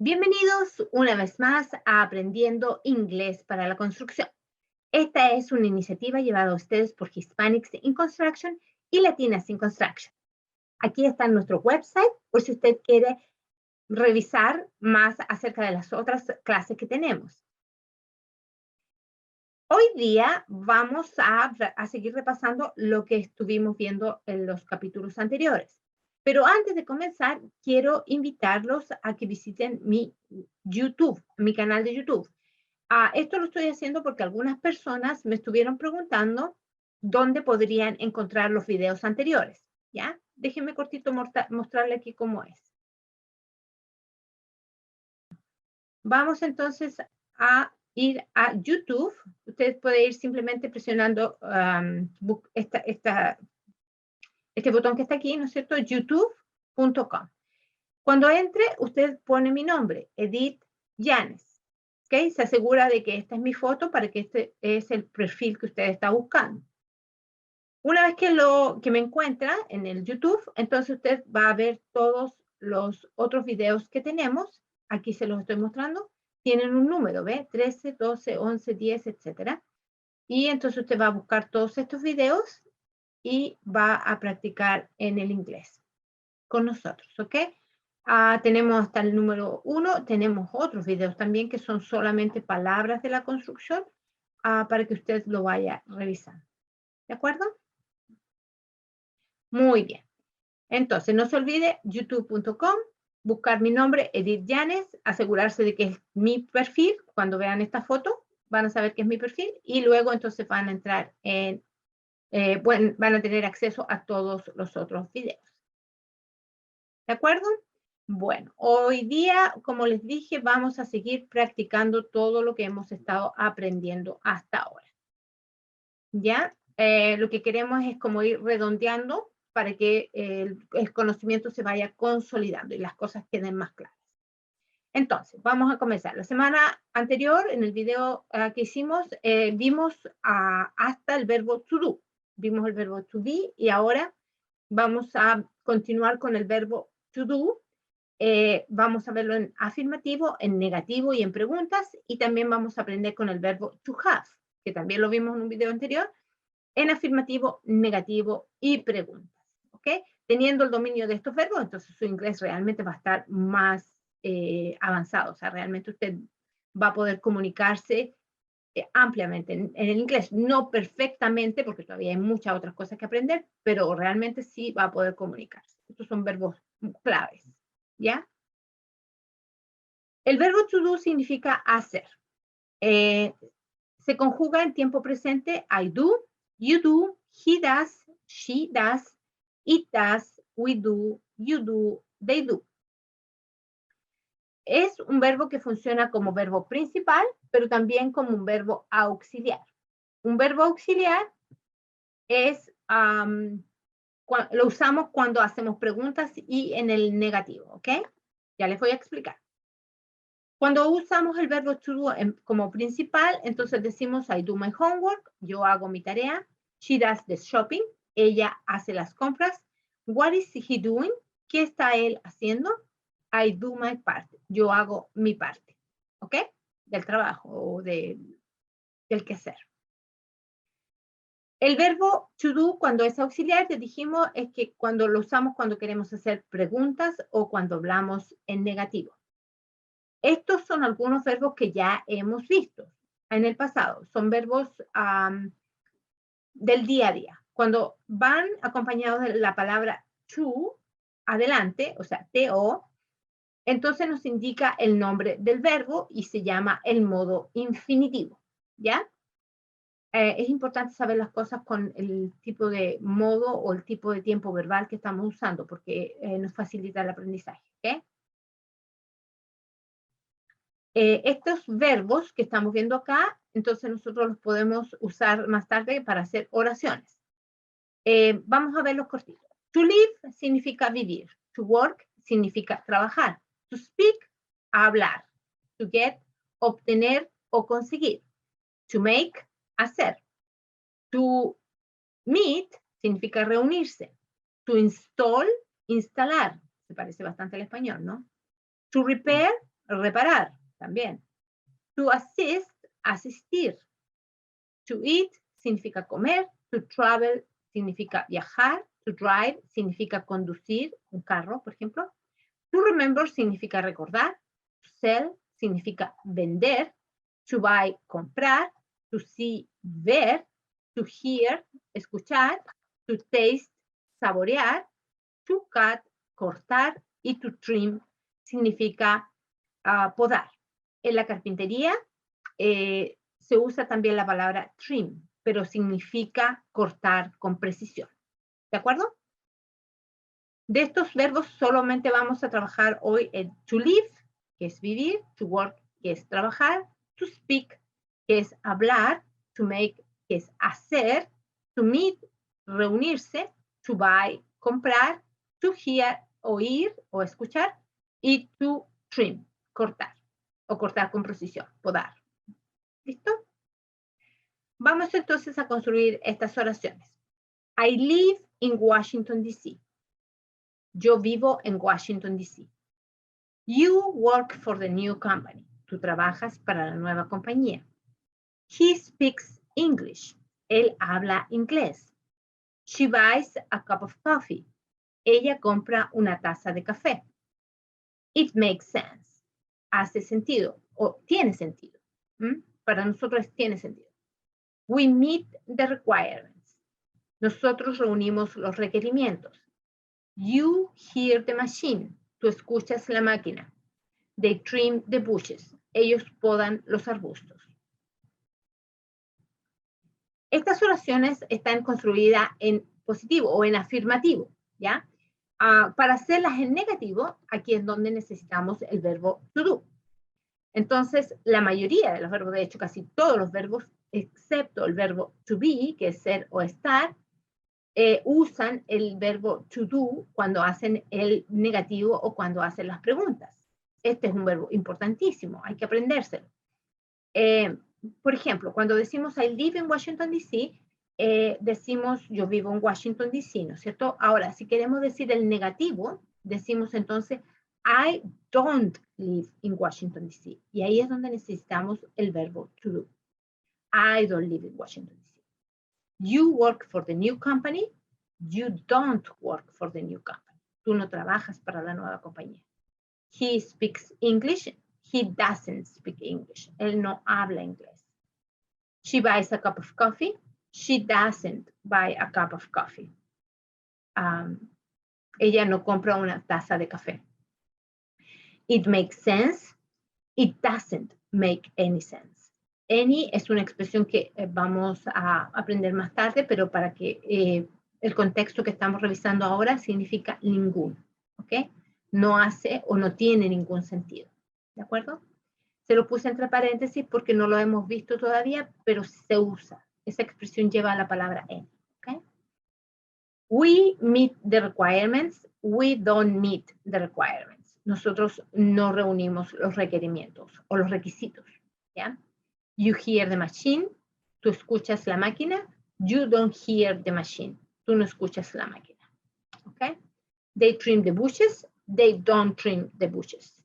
Bienvenidos una vez más a Aprendiendo Inglés para la Construcción. Esta es una iniciativa llevada a ustedes por Hispanics in Construction y Latinas in Construction. Aquí está nuestro website por si usted quiere revisar más acerca de las otras clases que tenemos. Hoy día vamos a seguir repasando lo que estuvimos viendo en los capítulos anteriores. Pero antes de comenzar, quiero invitarlos a que visiten mi YouTube, mi canal de YouTube. Esto lo estoy haciendo porque algunas personas me estuvieron preguntando dónde podrían encontrar los videos anteriores. ¿Ya? Déjenme cortito mostrarle aquí cómo es. Vamos entonces a ir a YouTube. Usted puede ir simplemente presionando este botón que está aquí, ¿no es cierto? youtube.com. Cuando entre, usted pone mi nombre, Edith Llanes. ¿Okay? Se asegura de que esta es mi foto para que este es el perfil que usted está buscando. Una vez que me encuentra en el YouTube, entonces usted va a ver todos los otros videos que tenemos. Aquí se los estoy mostrando. Tienen un número, ¿ve? 13, 12, 11, 10, etc. Y entonces usted va a buscar todos estos videos y va a practicar en el inglés con nosotros, ¿ok? Tenemos hasta el número 1, tenemos otros videos también que son solamente palabras de la construcción para que usted lo vaya revisando. ¿De acuerdo? Muy bien. Entonces, no se olvide youtube.com, buscar mi nombre, Edith Llanes, asegurarse de que es mi perfil. Cuando vean esta foto, van a saber que es mi perfil y luego entonces van a entrar en, van a tener acceso a todos los otros videos. ¿De acuerdo? Bueno, hoy día, como les dije, vamos a seguir practicando todo lo que hemos estado aprendiendo hasta ahora. ¿Ya? Lo que queremos es como ir redondeando para que el conocimiento se vaya consolidando y las cosas queden más claras. Entonces, vamos a comenzar. La semana anterior, en el video que hicimos, vimos hasta el verbo to do. Vimos el verbo to be y ahora vamos a continuar con el verbo to do. Vamos a verlo en afirmativo, en negativo y en preguntas. Y también vamos a aprender con el verbo to have, que también lo vimos en un video anterior, en afirmativo, negativo y preguntas. ¿Ok? Teniendo el dominio de estos verbos, entonces su inglés realmente va a estar más avanzado. O sea, realmente usted va a poder comunicarse ampliamente en el inglés. No perfectamente, porque todavía hay muchas otras cosas que aprender, pero realmente sí va a poder comunicarse. Estos son verbos claves. ¿Ya? El verbo to do significa hacer. Se conjuga en tiempo presente I do, you do, he does, she does, it does, we do, you do, they do. Es un verbo que funciona como verbo principal, pero también como un verbo auxiliar. Un verbo auxiliar es, lo usamos cuando hacemos preguntas y en el negativo, ¿ok? Ya les voy a explicar. Cuando usamos el verbo to do como principal, entonces decimos I do my homework, yo hago mi tarea. She does the shopping, ella hace las compras. What is he doing? ¿Qué está él haciendo? I do my part, yo hago mi parte, ¿ok? Del trabajo o del quehacer. El verbo to do, cuando es auxiliar, te dijimos, es que cuando lo usamos cuando queremos hacer preguntas o cuando hablamos en negativo. Estos son algunos verbos que ya hemos visto en el pasado. Son verbos del día a día. Cuando van acompañados de la palabra to, adelante, o sea, to, entonces nos indica el nombre del verbo y se llama el modo infinitivo. ¿Ya? Es importante saber las cosas con el tipo de modo o el tipo de tiempo verbal que estamos usando porque nos facilita el aprendizaje. ¿Ok? Estos verbos que estamos viendo acá, entonces nosotros los podemos usar más tarde para hacer oraciones. Vamos a verlos cortitos. To live significa vivir. To work significa trabajar. To speak, hablar. To get, obtener o conseguir. To make, hacer. To meet significa reunirse. To install, instalar. Se parece bastante al español, ¿no? To repair, reparar también. To assist, asistir. To eat significa comer. To travel significa viajar. To drive significa conducir un carro, por ejemplo. To remember significa recordar. To sell significa vender. To buy, comprar. To see, ver. To hear, escuchar. To taste, saborear. To cut, cortar. Y to trim significa podar. En la carpintería se usa también la palabra trim, pero significa cortar con precisión. ¿De acuerdo? De estos verbos solamente vamos a trabajar hoy en to live, que es vivir, to work, que es trabajar, to speak, que es hablar, to make, que es hacer, to meet, reunirse, to buy, comprar, to hear, oír o escuchar, y to trim, cortar, o cortar con precisión, podar. ¿Listo? Vamos entonces a construir estas oraciones. I live in Washington, D.C. Yo vivo en Washington, D.C. You work for the new company. Tú trabajas para la nueva compañía. He speaks English. Él habla inglés. She buys a cup of coffee. Ella compra una taza de café. It makes sense. Hace sentido o tiene sentido. Para nosotros tiene sentido. We meet the requirements. Nosotros reunimos los requerimientos. You hear the machine. Tú escuchas la máquina. They trim the bushes. Ellos podan los arbustos. Estas oraciones están construidas en positivo o en afirmativo, ¿ya? Para hacerlas en negativo, aquí es donde necesitamos el verbo to do. Entonces, la mayoría de los verbos, de hecho, casi todos los verbos, excepto el verbo to be, que es ser o estar, usan el verbo to do cuando hacen el negativo o cuando hacen las preguntas. Este es un verbo importantísimo, hay que aprendérselo. Por ejemplo, cuando decimos I live in Washington, D.C., decimos yo vivo en Washington, D.C., ¿no es cierto? Ahora, si queremos decir el negativo, decimos entonces I don't live in Washington, D.C. Y ahí es donde necesitamos el verbo to do. I don't live in Washington, D.C. You work for the new company. You don't work for the new company. Tú no trabajas para la nueva compañía. He speaks English. He doesn't speak English. Él no habla inglés. She buys a cup of coffee. She doesn't buy a cup of coffee. Ella no compra una taza de café. It makes sense. It doesn't make any sense. Any es una expresión que vamos a aprender más tarde, pero para que el contexto que estamos revisando ahora significa ninguno, ¿ok? No hace o no tiene ningún sentido, ¿de acuerdo? Se lo puse entre paréntesis porque no lo hemos visto todavía, pero se usa. Esa expresión lleva la palabra any, ¿ok? We meet the requirements. We don't meet the requirements. Nosotros no reunimos los requerimientos o los requisitos, ¿ya? You hear the machine. Tú escuchas la máquina. You don't hear the machine. Tú no escuchas la máquina, ¿ok? They trim the bushes. They don't trim the bushes.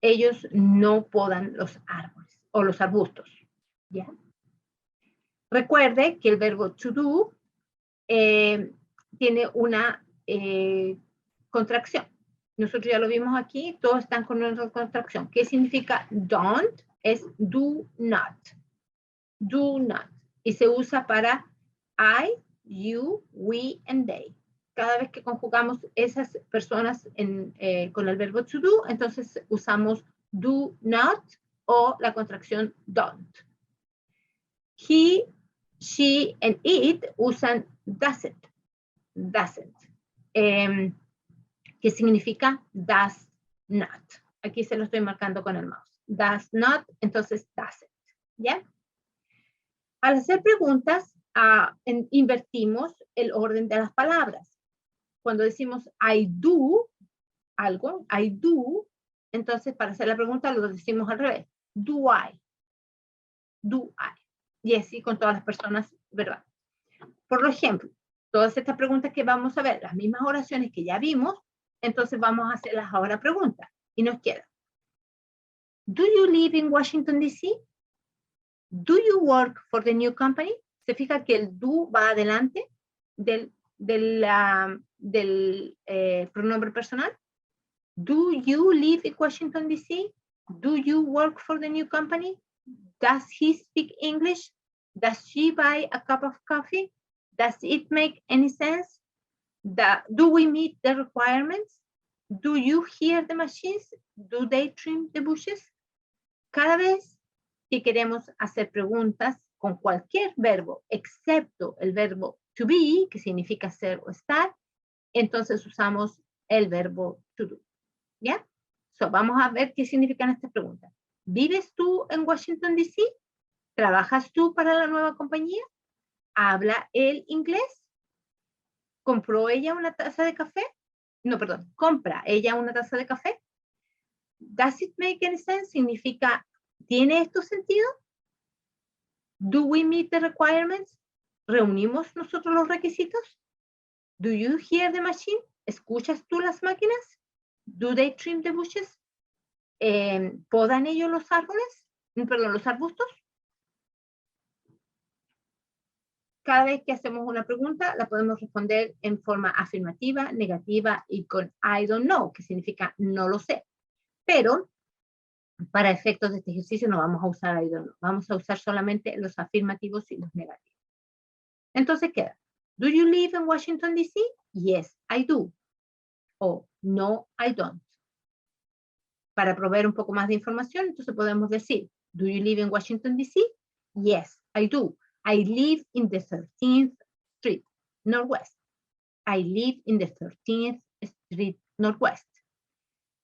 Ellos no podan los árboles o los arbustos, ¿ya? Recuerde que el verbo to do tiene una contracción. Nosotros ya lo vimos aquí, todos están con una contracción. ¿Qué significa don't? Es do not. Do not. Y se usa para I, you, we, and they. Cada vez que conjugamos esas personas con el verbo to do, entonces usamos do not o la contracción don't. He, she, and it usan doesn't. Doesn't. Que significa does not. Aquí se lo estoy marcando con el mouse. Does not, entonces doesn't. ¿Ya? Al hacer preguntas, invertimos el orden de las palabras. Cuando decimos I do algo, I do, entonces para hacer la pregunta lo decimos al revés. Do I? Do I? Y así con todas las personas, ¿verdad? Por ejemplo, todas estas preguntas que vamos a ver, las mismas oraciones que ya vimos, entonces vamos a hacerlas ahora preguntas. Y nos queda Do you live in Washington, D.C.? Do you work for the new company? Se fija que el do va adelante del pronombre personal. Do you live in Washington, D.C.? Do you work for the new company? Does he speak English? Does she buy a cup of coffee? Does it make any sense? Do we meet the requirements? Do you hear the machines? Do they trim the bushes? Cada vez que queremos hacer preguntas con cualquier verbo, excepto el verbo to be, que significa ser o estar, entonces usamos el verbo to do. ¿Ya? So, vamos a ver qué significan estas preguntas. ¿Vives tú en Washington, D.C.? ¿Trabajas tú para la nueva compañía? ¿Habla él inglés? ¿Compró ella una taza de café? No, perdón, ¿compra ella una taza de café? Does it make any sense? Significa, ¿tiene esto sentido? Do we meet the requirements? ¿Reunimos nosotros los requisitos? Do you hear the machine? ¿Escuchas tú las máquinas? Do they trim the bushes? ¿Podan ellos los árboles? Perdón, los arbustos. Cada vez que hacemos una pregunta, la podemos responder en forma afirmativa, negativa y con I don't know, que significa no lo sé. Pero para efectos de este ejercicio no vamos a usar I don't know. Vamos a usar solamente los afirmativos y los negativos. Entonces queda, do you live in Washington, D.C.? Yes, I do. O no, I don't. Para proveer un poco más de información, entonces podemos decir, do you live in Washington, D.C.? Yes, I do. I live in the 13th Street, Northwest. I live in the 13th Street, Northwest.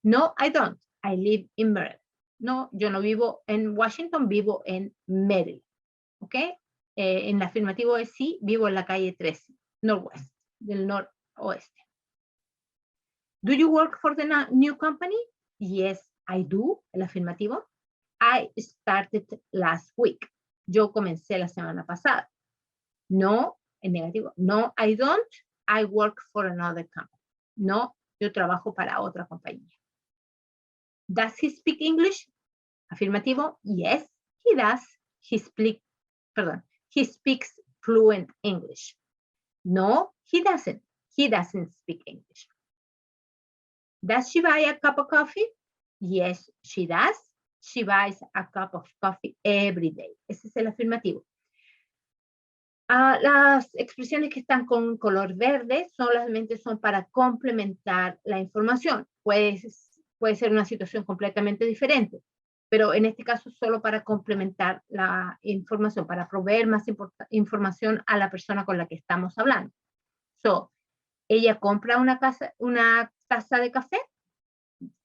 No, I don't. I live in Maryland. No, yo no vivo en Washington, vivo en Maryland. ¿Ok? En el afirmativo es sí, vivo en la calle 13, Northwest, del noroeste. Do you work for the new company? Yes, I do. El afirmativo. I started last week. Yo comencé la semana pasada. No, en negativo. No, I don't. I work for another company. No, yo trabajo para otra compañía. Does he speak English? Afirmativo. Yes, he does. He speaks fluent English. No, he doesn't. He doesn't speak English. Does she buy a cup of coffee? Yes, she does. She buys a cup of coffee every day. Ese es el afirmativo. Las expresiones que están con color verde solamente son para complementar la información. Puede ser una situación completamente diferente, pero en este caso solo para complementar la información, para proveer más información a la persona con la que estamos hablando. So, ella compra una taza de café.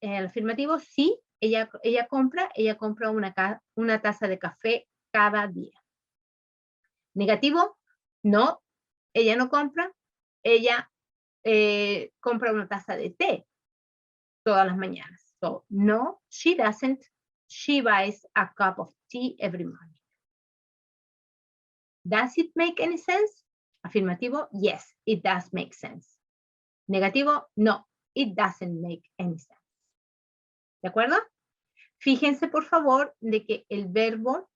El afirmativo, sí, ella compra una taza de café cada día. Negativo, no, ella no compra, ella compra una taza de té todas las mañanas. So, no, she doesn't. She buys a cup of tea every morning. Does it make any sense? Afirmativo, yes, it does make sense. Negativo, no, it doesn't make any sense. ¿De acuerdo? Fíjense, por favor, de que el verbo,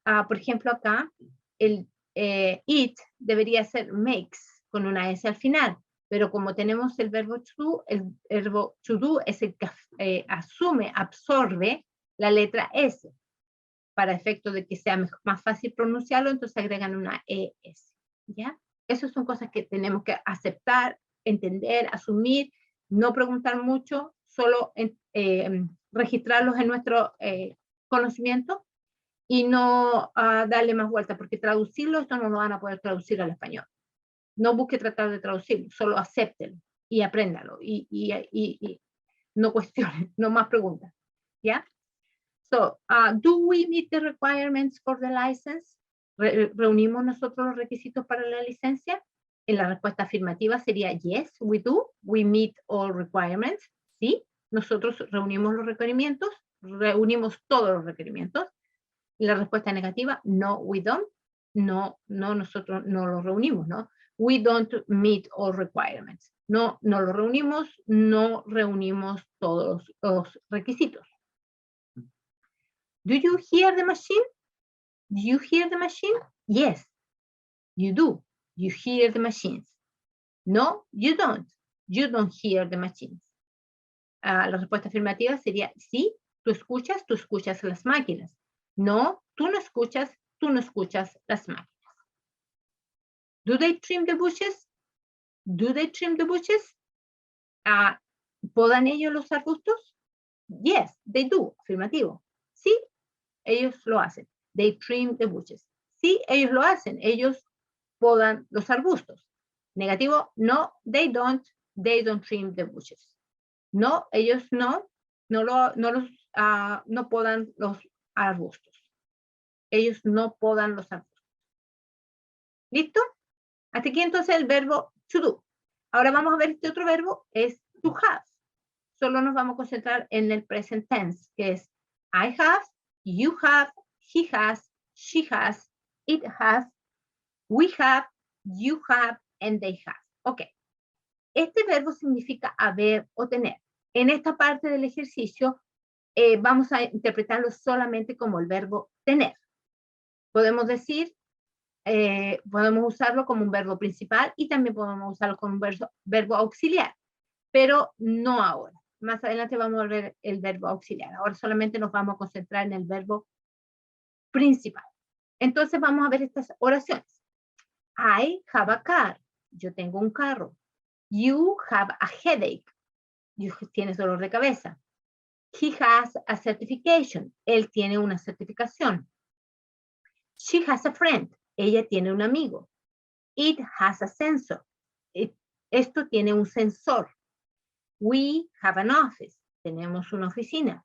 por ejemplo, acá, el it debería ser makes, con una S al final, pero como tenemos el verbo to do es el que asume, absorbe la letra S. Para efecto de que sea más fácil pronunciarlo, entonces agregan una ES. ¿Ya? Esas son cosas que tenemos que aceptar, entender, asumir, no preguntar mucho, solo registrarlos en nuestro conocimiento y no darle más vuelta, porque traducirlo, esto no lo van a poder traducir al español. No busque tratar de traducirlo, solo acéptelo y apréndalo y no cuestione, no más preguntas. ¿Ya? So, do we meet the requirements for the license? ¿Reunimos nosotros los requisitos para la licencia? En la respuesta afirmativa sería yes, we do. We meet all requirements. Sí, nosotros reunimos los requerimientos, reunimos todos los requerimientos. Y la respuesta negativa, no, we don't. No, nosotros no los reunimos, ¿no? We don't meet all requirements. No los reunimos, no reunimos todos los requisitos. Do you hear the machine? Do you hear the machine? Yes, you do. You hear the machines. No, you don't. You don't hear the machines. La respuesta afirmativa sería sí, tú escuchas las máquinas. No, tú no escuchas las máquinas. Do they trim the bushes? Do they trim the bushes? ¿Podan ellos los arbustos? Yes, they do. Afirmativo. Sí, ellos lo hacen. They trim the bushes. Sí, ellos lo hacen. Ellos podan los arbustos. Negativo, no, they don't trim the bushes. No, ellos no podan los arbustos. Ellos no podan los arbustos. ¿Listo? Hasta aquí entonces el verbo to do. Ahora vamos a ver este otro verbo, es to have. Solo nos vamos a concentrar en el present tense, que es I have, you have, he has, she has, it has, we have, you have, and they have. Ok. Este verbo significa haber o tener. En esta parte del ejercicio vamos a interpretarlo solamente como el verbo tener. Podemos decir, podemos usarlo como un verbo principal y también podemos usarlo como un verbo auxiliar, pero no ahora. Más adelante vamos a ver el verbo auxiliar. Ahora solamente nos vamos a concentrar en el verbo principal. Entonces vamos a ver estas oraciones. I have a car. Yo tengo un carro. You have a headache. Tienes dolor de cabeza. He has a certification. Él tiene una certificación. She has a friend. Ella tiene un amigo. It has a sensor. Esto tiene un sensor. We have an office. Tenemos una oficina.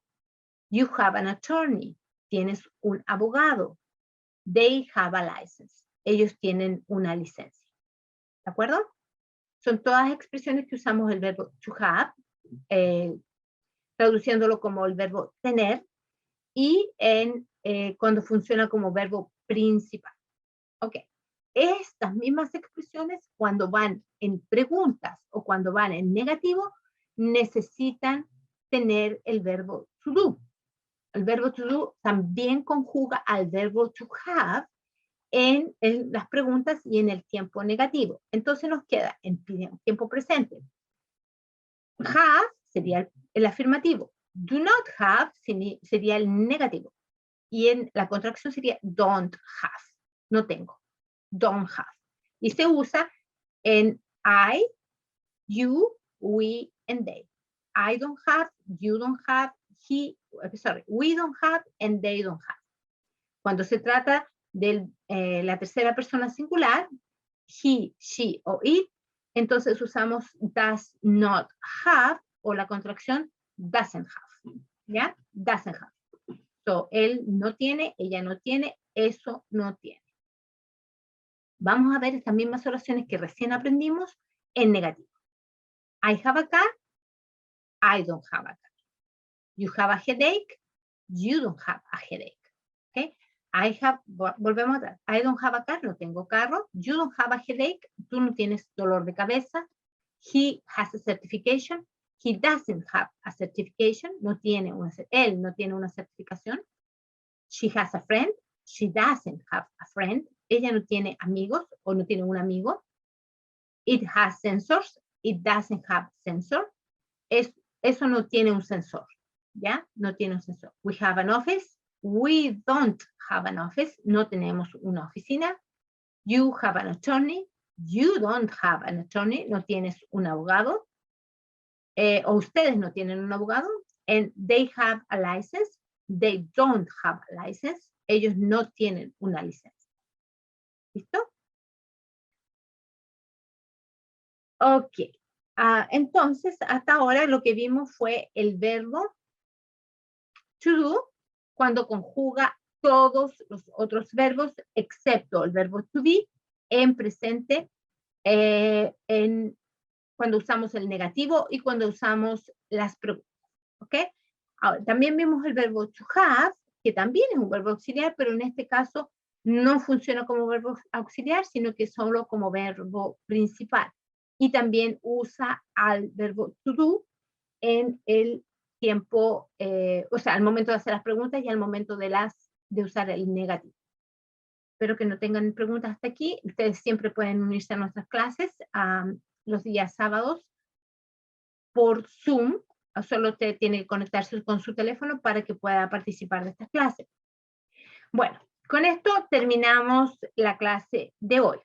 You have an attorney. Tienes un abogado. They have a license. Ellos tienen una licencia. ¿De acuerdo? Son todas expresiones que usamos el verbo to have, traduciéndolo como el verbo tener, y cuando funciona como verbo principal. Ok. Estas mismas expresiones, cuando van en preguntas o cuando van en negativo, necesitan tener el verbo to do. El verbo to do también conjuga al verbo to have en las preguntas y en el tiempo negativo. Entonces nos queda en tiempo presente. Have sería el afirmativo. Do not have sería el negativo. Y en la contracción sería don't have. No tengo. Don't have. Y se usa en I, you, we, and they. I don't have, you don't have, we don't have, and they don't have. Cuando se trata de la tercera persona singular, he, she o it, entonces usamos does not have o la contracción doesn't have. ¿Ya? Doesn't have. So, él no tiene, ella no tiene, eso no tiene. Vamos a ver estas mismas oraciones que recién aprendimos en negativo. I have a car, I don't have a car. You have a headache, you don't have a headache. Okay? Volvemos atrás. I don't have a car, no tengo carro. You don't have a headache, tú no tienes dolor de cabeza. He has a certification, he doesn't have a certification, él no tiene una certificación. She has a friend, she doesn't have a friend. Ella no tiene amigos o no tiene un amigo. It has sensors, it doesn't have sensor. Eso no tiene un sensor, ¿ya? No tiene un sensor. We have an office, we don't have an office. No tenemos una oficina. You have an attorney, you don't have an attorney. No tienes un abogado. O ustedes no tienen un abogado. And they have a license, they don't have a license. Ellos no tienen una licencia. ¿Listo? Ok. Entonces, hasta ahora lo que vimos fue el verbo to do cuando conjuga todos los otros verbos excepto el verbo to be en presente cuando usamos el negativo y cuando usamos las preguntas. ¿Ok? Ahora, también vimos el verbo to have, que también es un verbo auxiliar, pero en este caso no funciona como verbo auxiliar, sino que solo como verbo principal. Y también usa al verbo to do en el tiempo, o sea, al momento de hacer las preguntas y al momento de usar el negativo. Espero que no tengan preguntas hasta aquí. Ustedes siempre pueden unirse a nuestras clases los días sábados por Zoom. Solo usted tiene que conectarse con su teléfono para que pueda participar de estas clases. Bueno, con esto terminamos la clase de hoy.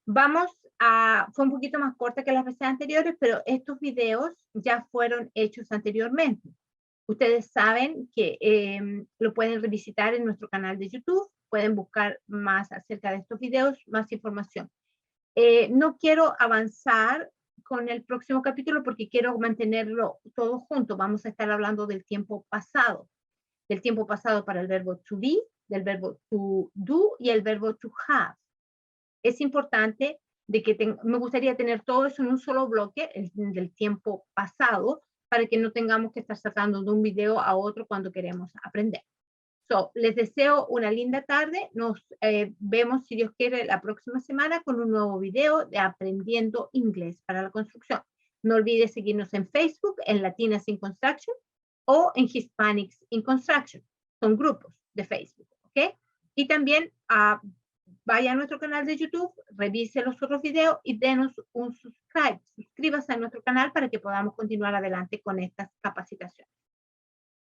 Fue un poquito más corta que las veces anteriores, pero estos videos ya fueron hechos anteriormente. Ustedes saben que lo pueden revisitar en nuestro canal de YouTube, pueden buscar más acerca de estos videos, más información. No quiero avanzar con el próximo capítulo porque quiero mantenerlo todo junto. Vamos a estar hablando del tiempo pasado para el verbo to be, del verbo to do y el verbo to have. Es importante de que me gustaría tener todo eso en un solo bloque, del tiempo pasado, para que no tengamos que estar sacando de un video a otro cuando queremos aprender. Les deseo una linda tarde. Nos vemos, si Dios quiere, la próxima semana con un nuevo video de Aprendiendo Inglés para la Construcción. No olvides seguirnos en Facebook, en Latinas in Construction o en Hispanics in Construction. Son grupos de Facebook, ¿ok? Y también vaya a nuestro canal de YouTube, revise los otros videos y denos un subscribe. Suscríbase a nuestro canal para que podamos continuar adelante con estas capacitaciones.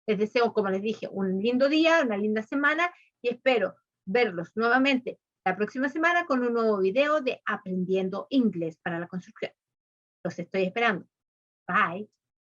Les deseo, como les dije, un lindo día, una linda semana y espero verlos nuevamente la próxima semana con un nuevo video de Aprendiendo Inglés para la Construcción. Los estoy esperando. Bye.